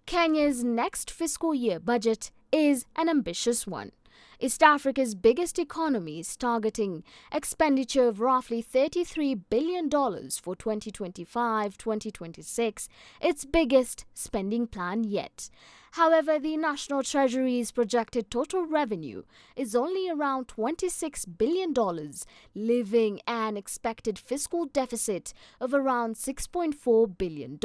Kenya's next fiscal year budget is an ambitious one. East Africa's biggest economy is targeting expenditure of roughly $33 billion for 2025-2026, its biggest spending plan yet. However, the National Treasury's projected total revenue is only around $26 billion, leaving an expected fiscal deficit of around $6.4 billion.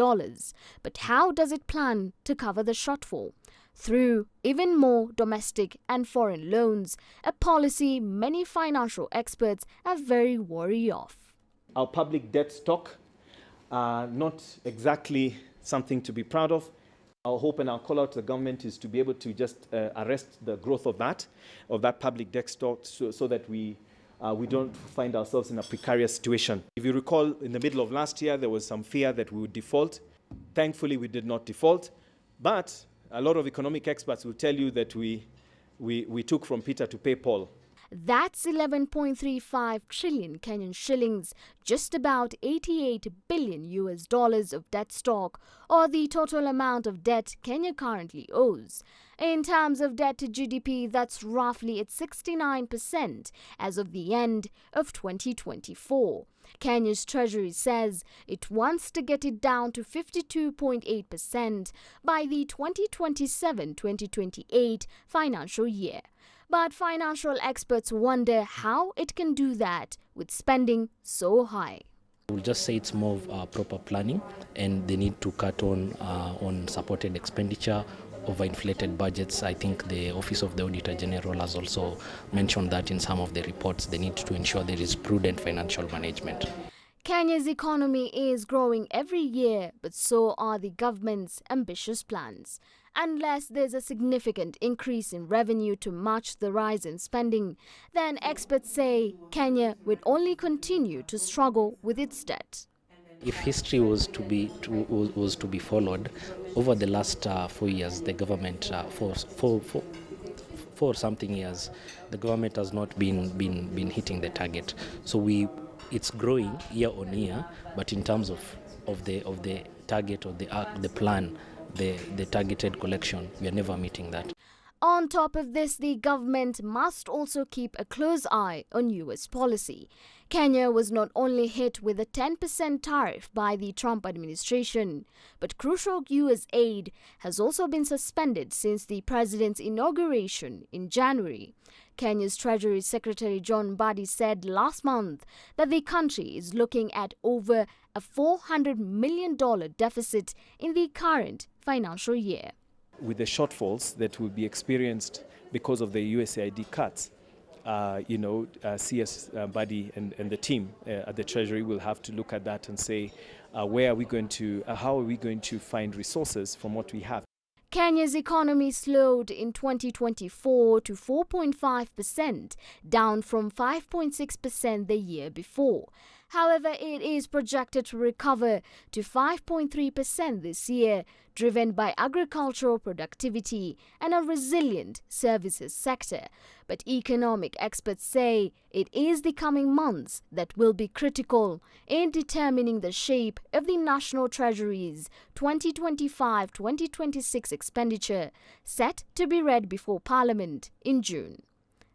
But how does it plan to cover the shortfall? Through even more domestic and foreign loans, a policy many financial experts are very wary of. Our public debt stock, not exactly something to be proud of. Our hope and our call out to the government is to be able to just arrest the growth of that public debt stock so that we don't find ourselves in a precarious situation. If you recall, in the middle of last year, there was some fear that we would default. Thankfully, we did not default, but a lot of economic experts will tell you that we took from Peter to pay Paul. That's 11.35 trillion Kenyan shillings, just about $88 billion of debt stock, or the total amount of debt Kenya currently owes. In terms of debt to GDP, that's roughly at 69% as of the end of 2024. Kenya's treasury says it wants to get it down to 52.8% by the 2027-2028 financial year. But financial experts wonder how it can do that with spending so high. I will just say it's more of proper planning, and they need to cut on supported expenditure, overinflated budgets. I think the Office of the Auditor General has also mentioned that in some of the reports. They need to ensure there is prudent financial management. Kenya's economy is growing every year, but so are the government's ambitious plans. Unless there's a significant increase in revenue to match the rise in spending, then experts say Kenya would only continue to struggle with its debt. If history was to be followed, over the last 4 years, the government for something years, the government has not been hitting the target. So it's growing year on year, but in terms of the target or the plan, the targeted collection, we are never meeting that. On top of this, the government must also keep a close eye on U.S. policy. Kenya was not only hit with a 10% tariff by the Trump administration, but crucial U.S. aid has also been suspended since the president's inauguration in January. Kenya's Treasury Secretary John Mbadi said last month that the country is looking at over a $400 million deficit in the current financial year. With the shortfalls that will be experienced because of the USAID cuts, CS Mbadi and the team at the Treasury will have to look at that and say, how are we going to find resources from what we have? Kenya's economy slowed in 2024 to 4.5%, down from 5.6% the year before. However, it is projected to recover to 5.3% this year, driven by agricultural productivity and a resilient services sector. But economic experts say it is the coming months that will be critical in determining the shape of the National Treasury's 2025-2026 expenditure, set to be read before Parliament in June.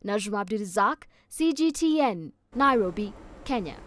Najma Abdulrazak, CGTN, Nairobi, Kenya.